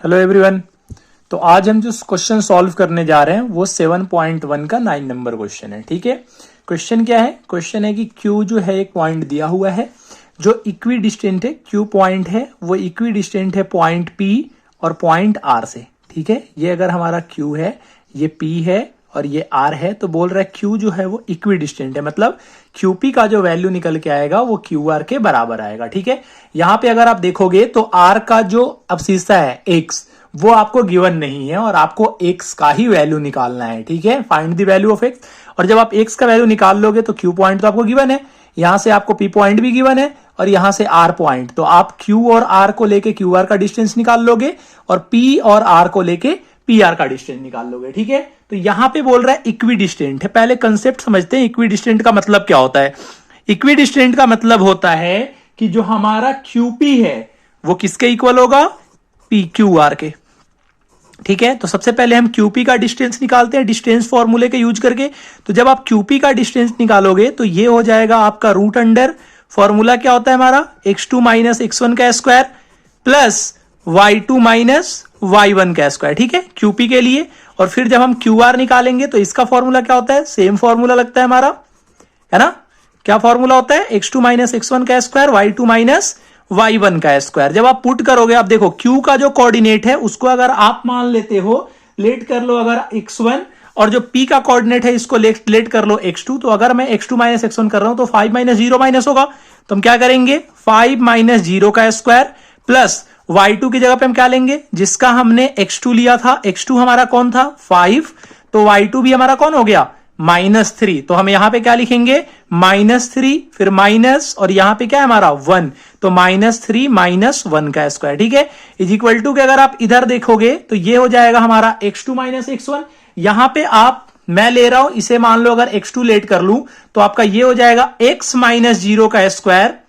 Hello everyone. तो आज हम जो क्वेश्चन सॉल्व करने जा रहे हैं वो 7.1 का 9 नंबर क्वेश्चन है। ठीक है, क्वेश्चन क्या है? क्वेश्चन है कि Q जो है एक पॉइंट दिया हुआ है जो इक्वी डिस्टेंट है। Q पॉइंट है वो इक्वी डिस्टेंट है पॉइंट P और पॉइंट R से। ठीक है, ये अगर हमारा Q है, ये P है और ये R है, तो बोल रहा है Q जो है वो इक्वी डिस्टेंट है, मतलब QP का जो वैल्यू निकल के आएगा वो QR के बराबर आएगा। ठीक है, यहां पे अगर आप देखोगे तो R का जो अवशिष्ट है X वो आपको गिवन नहीं है और आपको X का ही वैल्यू निकालना है। ठीक है, find the value of X। और जब आप X का वैल्यू निकाल लोगे तो Q पॉइंट तो आपको गिवन है, यहां से आपको P पॉइंट भी गिवन है और यहां से R पॉइंट, तो आप Q और R को लेके QR का डिस्टेंस निकाल लोगे और P और R को लेके PR का डिस्टेंस निकाल लोगे। ठीक है, तो यहां पे बोल रहा है इक्वी डिस्टेंट है। पहले कंसेप्ट समझते हैं, इक्वी डिस्टेंट का मतलब क्या होता है। इक्वी डिस्टेंट का मतलब होता है कि जो हमारा QP है वो किसके इक्वल होगा? PQR के। ठीक है, तो सबसे पहले हम QP का डिस्टेंस निकालते हैं डिस्टेंस फॉर्मूले के यूज करके। तो जब आप QP का डिस्टेंस निकालोगे तो ये हो जाएगा आपका रूट अंडर, फॉर्मूला क्या होता है हमारा, x2 माइनस x1 का square plus y2 minus y1 का स्क्वायर। ठीक है, QP के लिए। और फिर जब हम QR निकालेंगे तो इसका फॉर्मूला क्या होता है? सेम फॉर्मूला लगता है हमारा, है ना। क्या फॉर्मूला होता है? x2 माइनस x1 का स्क्वायर y2 माइनस y1 का स्क्वायर। जब आप पुट करोगे, आप देखो Q का जो कोऑर्डिनेट है उसको अगर आप मान लेते हो, लेट कर लो अगर x1, और जो P का कोऑर्डिनेट है इसको लेट कर लो x2। तो अगर मैं x2 माइनस x1 कर रहा हूं तो 5 माइनस 0 माइनस होगा, तो हम क्या करेंगे 5 माइनस 0 का स्क्वायर प्लस y2 की जगह पे हम क्या लेंगे, जिसका हमने x2 लिया था, x2 हमारा कौन था 5, तो y2 भी हमारा कौन हो गया -3। तो हम यहां पे क्या लिखेंगे -3, फिर माइनस, और यहां पे क्या है हमारा 1, तो -3 माइनस 1 का स्क्वायर। ठीक है, इज इक्वल टू के अगर आप इधर देखोगे तो ये हो जाएगा हमारा x2 माइनस x1। यहां पे आप, मैं ले रहा हूं इसे, मान लो अगर x2 लेट कर लूं तो आपका ये हो जाएगा x माइनस 0 का स्क्वायर,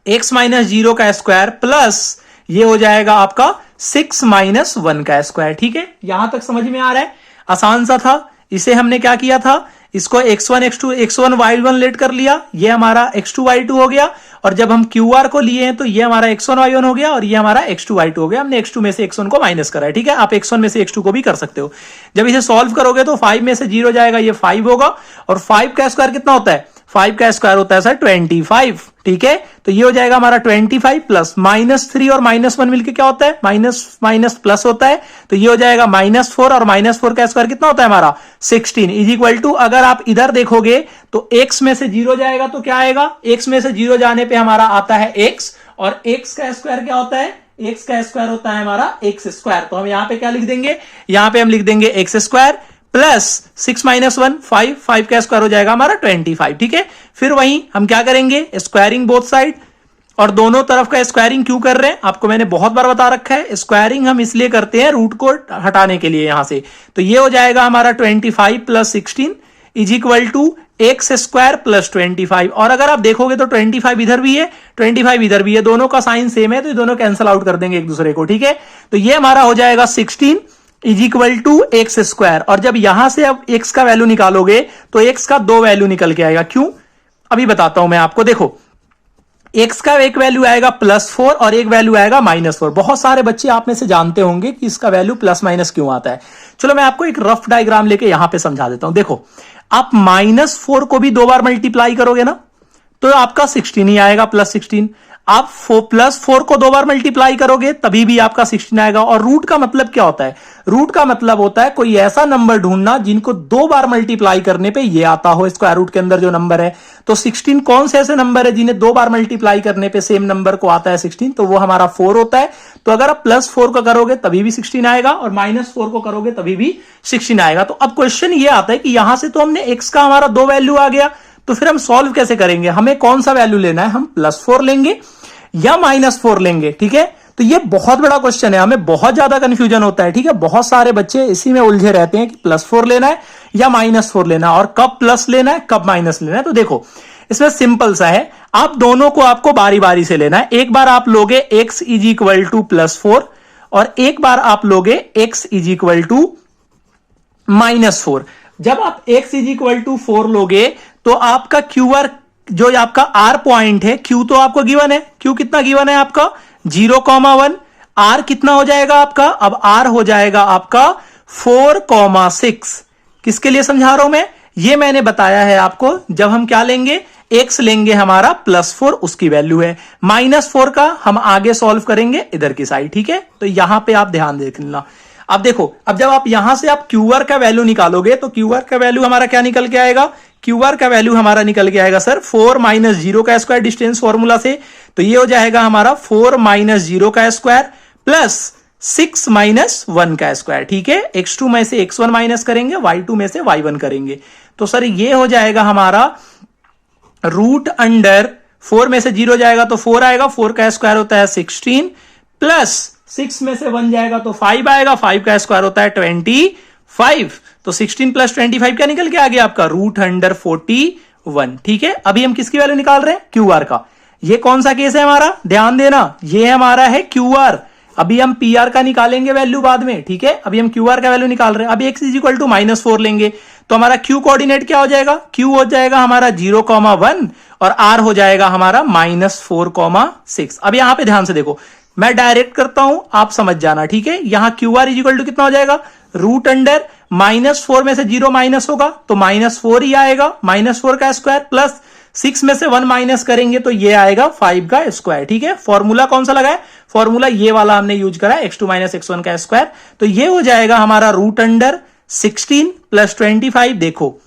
x माइनस 0 का स्क्वायर प्लस ये हो जाएगा आपका 6 माइनस 1 का स्क्वायर। ठीक है, यहां तक समझ में आ रहा है? आसान सा था। इसे हमने क्या किया था, इसको x1 x2 x1 y1 late कर लिया, ये हमारा x2 y2 हो गया। और जब हम QR को लिए हैं तो ये हमारा x1 y1 हो गया और ये हमारा x2 y2 हो गया। हमने x2 में से x1 को माइनस करा है। ठीक है, आप x1 में से x2 को भी कर सकते हो। जब इसे सॉल्व करोगे तो 5 में से 0 जाएगा, ये 5 होगा, और 5 का स्क्वायर कितना होता है? 5 का स्क्वायर होता है सर 25। ठीक है, तो ये हो जाएगा हमारा 25 प्लस -3 और -1 मिलके क्या होता है, माइनस माइनस प्लस होता है, तो ये हो जाएगा -4, और -4 का स्क्वायर कितना होता है हमारा 16 इज इक्वल टू, अगर आप इधर देखोगे तो x में से 0 जाएगा तो क्या आएगा, x में से 0 जाने पे हमारा आता है x, और x का स्क्वायर क्या होता है, x का स्क्वायर होता है हमारा x स्क्वायर। तो हम यहां पे क्या लिख देंगे, यहां पे हम लिख देंगे x स्क्वायर प्लस 6 माइनस 1 5, 5 का स्क्वायर हो जाएगा हमारा 25। ठीक है, फिर वहीं हम क्या करेंगे, स्क्वायरिंग बोथ साइड, और दोनों तरफ का स्क्वायरिंग क्यों कर रहे हैं आपको मैंने बहुत बार बता रखा है। स्क्वायरिंग हम इसलिए करते हैं रूट को हटाने के लिए यहां से। तो ये हो जाएगा हमारा 25 plus 16 is equal to x square plus 25। और अगर आप देखोगे तो 25 इधर भी है, 25 इधर भी है, दोनों का साइन सेम है, तो ये दोनों कैंसिल आउट कर देंगे एक दूसरे को। ठीक है, तो ये हमारा हो जाएगा 16 is equal to x square. और जब यहां से अब एक्स का वैल्यू निकालोगे तो एक्स का 2 वैल्यू निकल के आएगा। क्यों, अभी बताता हूं मैं आपको। देखो, एक्स का एक वैल्यू आएगा +4 और एक वैल्यू आएगा -4। बहुत सारे बच्चे आप में से जानते होंगे कि इसका वैल्यू प्लस माइनस क्यों आता है। चलो मैं आपको एक रफ डायग्राम लेके यहां पे समझा देता हूं। देखो, आप -4 को भी 2 बार मल्टीप्लाई करोगे ना तो आपका 16 ही आएगा, +16। आप +4 को 2 बार मल्टीप्लाई करोगे तभी भी आपका 16 आएगा। और रूट का मतलब क्या होता है? रूट का मतलब होता है कोई ऐसा नंबर ढूंढना जिनको 2 बार मल्टीप्लाई करने पे ये आता हो स्क्वायर रूट के अंदर जो नंबर है। तो 16 कौन से ऐसे नंबर है जिन्हें 2 बार मल्टीप्लाई करने पे सेम नंबर को आता है 16? तो वो हमारा 4 होता है। तो अगर आप +4 को करोगे तभी भी 16 आएगा और -4 को करोगे तभी भी 16 आएगा। तो अब क्वेश्चन ये आता है कि यहां से तो हमने x का हमारा 2 वैल्यू आ गया, तो फिर हम सॉल्व कैसे करेंगे? हमें कौन सा वैल्यू लेना है, हम +4 लेंगे या -4 लेंगे? ठीक है, तो ये बहुत बड़ा क्वेश्चन है, हमें बहुत ज्यादा कंफ्यूजन होता है। ठीक है, बहुत सारे बच्चे इसी में उलझे रहते हैं कि +4 लेना है या -4 लेना है, और कब प्लस लेना है कब माइनस लेना है। तो देखो, इसमें सिंपल सा है, आप दोनों को आपको बारी बारी से लेना है। एक बार आप लोगे x इज इक्वल टू +4 और एक बार आप लोगे x इज इक्वल टू -4। जब आप x इज इक्वल टू 4 लोगे तो आपका QR जो आपका R पॉइंट है, Q तो आपको गिवन है, Q कितना गिवन है आपका 0,1, आर कितना हो जाएगा आपका, अब आर हो जाएगा आपका 4,6। किसके लिए समझा रहा हूं मैं, ये मैंने बताया है आपको, जब हम क्या लेंगे, x लेंगे हमारा +4, उसकी वैल्यू है। -4 का हम आगे सॉल्व करेंगे इधर की साइड, ठीक है। तो यहां पे आप ध्यान देख लेना। अब देखो, अब जब आप यहां से आप QR का वैल्यू निकालोगे तो QR का वैल्यू हमारा क्या निकल के आएगा, QR का वैल्यू हमारा निकल के आएगा सर 4 - 0 का स्क्वायर डिस्टेंस फॉर्मूला से। तो ये हो जाएगा हमारा 4 - 0 का स्क्वायर प्लस 6 - 1 का स्क्वायर, ठीक है। x2 में से x1 माइनस करेंगे, y2 में से y1 करेंगे। तो सर ये हो जाएगा हमारा √4 में से 0 जाएगा तो 4 आएगा, 4 का स्क्वायर होता है 16 प्लस 6 में से 1 जाएगा तो 5 आएगा, 5 का स्क्वायर होता है 25। तो 16 + 25 क्या निकल के आ गया आपका, √41, ठीक है। अभी हम किसकी वैल्यू निकाल रहे हैं, QR का। ये कौन सा केस है हमारा, ध्यान देना, ये हमारा है QR। अभी हम PR का निकालेंगे वैल्यू बाद में, ठीक है। अभी हम QR का वैल्यू निकाल रहे हैं। अभी x = -4 लेंगे तो हमारा Q कोऑर्डिनेट क्या हो जाएगा, Q हो जाएगा हमारा 0,1 और R हो जाएगा हमारा -4,6। अब यहां पे ध्यान से देखो, मैं डायरेक्ट करता हूं, आप समझ जाना, ठीक है। यहां QR = कितना हो जाएगा, √(-4) में से 0 माइनस होगा तो -4 ही आएगा, -4 का स्क्वायर प्लस 6 में से 1 माइनस करेंगे तो ये आएगा 5 का स्क्वायर, ठीक है। फॉर्मूला कौन सा लगा है, फॉर्मूला ये वाला हमने यूज करा है, x2 - x1 का स्क्वायर। तो ये हो जाएगा हमारा √16 + 25। देखो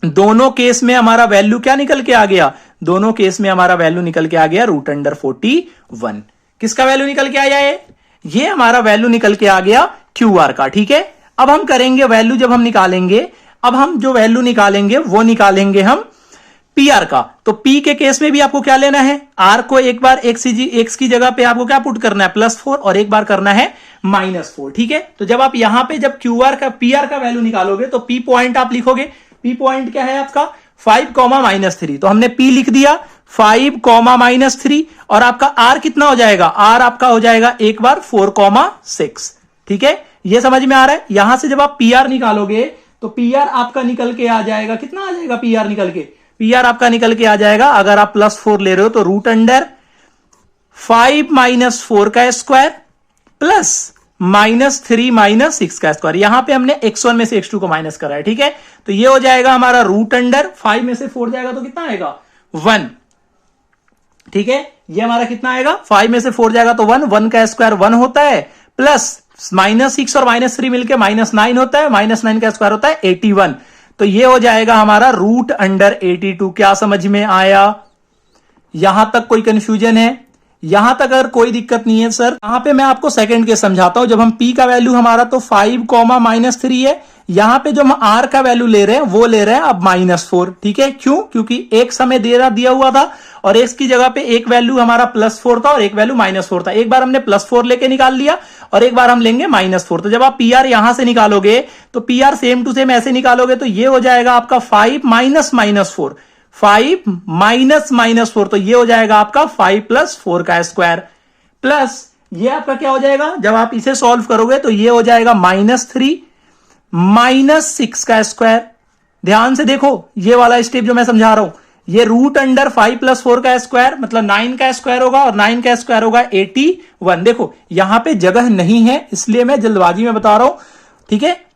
दोनों केस में हमारा वैल्यू क्या निकल के आ गया, दोनों केस में हमारा वैल्यू निकल के आ गया √41। किसका वैल्यू निकल के आया है, ये हमारा वैल्यू निकल के आ गया QR का, ठीक है। अब हम करेंगे वैल्यू, जब हम निकालेंगे, अब हम जो वैल्यू निकालेंगे वो निकालेंगे हम PR का। तो P के केस में भी आपको क्या लेना है, R को एक बार x की जगह पे आपको क्या पुट करना है, +4, और एक बार करना है -4, ठीक है। तो जब आप यहां पे जब PR का वैल्यू निकालोगे तो P पॉइंट आप लिखोगे, P पॉइंट क्या है आपका 5, -3। तो हमने P लिख दिया 5, -3, और आपका R कितना हो जाएगा, R आपका हो जाएगा एक बार 4,6, ठीक है। ये समझ में आ रहा है। यहां से जब आप PR निकालोगे तो PR आपका निकल के आ जाएगा, कितना आ जाएगा PR निकल के, PR आपका निकल के आ जाएगा, अगर आप +4 ले रहे हो तो √5 - 4 का स्क्वायर प्लस -3 - 6 का स्क्वायर। यहां पे हमने x1 में से x2 को माइनस करा है, ठीक है। तो ये हो जाएगा हमारा √5 में से 4 जाएगा तो कितना आएगा 1, ठीक है। ये हमारा कितना आएगा, 5 में से 4 जाएगा तो 1 का स्क्वायर 1 होता है, प्लस -6 और -3 मिलकर -9 होता है, -9 का स्क्वायर होता है 81। तो ये हो जाएगा हमारा √82। क्या समझ में आया, यहां तक कोई कंफ्यूजन है, यहां तक अगर कोई दिक्कत नहीं है सर। यहां पे मैं आपको सेकंड केस समझाता हूं। जब हम P का वैल्यू हमारा तो 5, -3 है, यहां पे जो हम R का वैल्यू ले रहे हैं वो ले रहे हैं अब -4, ठीक है। क्यों, क्योंकि x हमें दिया हुआ था और x की जगह पे एक वैल्यू हमारा +4 था और एक वैल्यू -4 था। एक बार हमने +4 लेके निकाल लिया और एक बार हम लेंगे -4। तो जब आप PR यहां से निकालोगे तो PR सेम टू सेम ऐसे निकालोगे तो ये हो जाएगा आपका 5 - -4, 5 - -4, तो ये हो जाएगा आपका 5 + 4 का स्क्वायर, प्लस ये आपका क्या हो जाएगा, जब आप इसे सॉल्व करोगे तो ये हो जाएगा -3 - 6 का स्क्वायर। ध्यान से देखो ये वाला स्टेप जो मैं समझा रहा हूं, ये √5 + 4 का स्क्वायर मतलब 9 का स्क्वायर होगा और 9 का स्क्वायर होगा 81। देखो यहां पे जगह नहीं है इसलिए मैं जल्दबाजी में बता रहा हूं, ठीक है।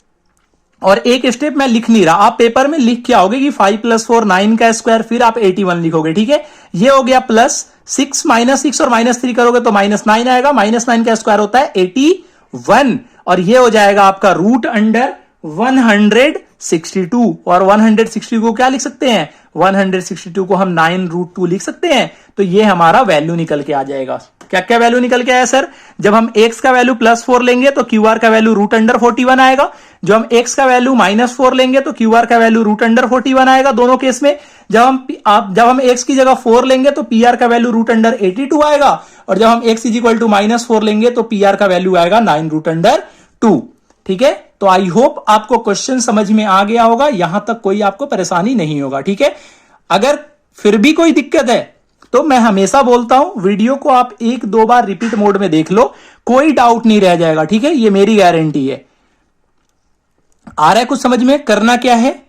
और एक स्टेप मैं लिख नहीं रहा, आप पेपर में लिख के आओगे कि 5 + 4 9 का स्क्वायर, फिर आप 81 लिखोगे, ठीक है। ये हो गया प्लस 6 -6 और -3 करोगे तो -9 आएगा, -9 का स्क्वायर होता है 81, और ये हो जाएगा आपका √162। और 160 को क्या लिख सकते हैं, 162 को हम 9√2 लिख सकते हैं। तो ये हमारा वैल्यू निकल के आ जाएगा। क्या क्या वैल्यू निकल के आया सर, जब हम x का वैल्यू +4 लेंगे तो QR का वैल्यू √41 आएगा। जो हम x का वैल्यू -4 लेंगे तो QR का वैल्यू √41 आएगा दोनों केस में। जब हम x की जगह 4 लेंगे तो PR का वैल्यू √82 आएगा, और जब हम x -4 लेंगे तो PR का वैल्यू आएगा 9√2, ठीक है। तो आई होप आपको क्वेश्चन समझ में आ गया होगा, यहां तक कोई आपको परेशानी नहीं होगा, ठीक है। अगर फिर भी कोई दिक्कत है तो मैं हमेशा बोलता हूं वीडियो को आप 1-2 बार रिपीट मोड में देख लो, कोई डाउट नहीं रह जाएगा, ठीक है। ये मेरी गारंटी है। आ रहा है कुछ समझ में, करना क्या है,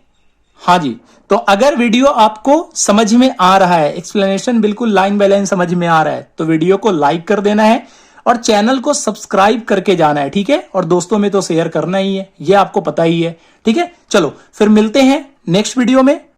हाँ जी। तो अगर वीडियो आपको समझ में आ रहा है, एक्सप्लेनेशन बिल्कुल लाइन बाय लाइन समझ में आ रहा है, तो वीडियो को लाइक कर देना है। और चैनल को सब्सक्राइब करके जाना है, ठीक है। और दोस्तों में तो शेयर करना ही है, ये आपको पता ही है, ठीक है। चलो फिर मिलते हैं नेक्स्ट वीडियो में।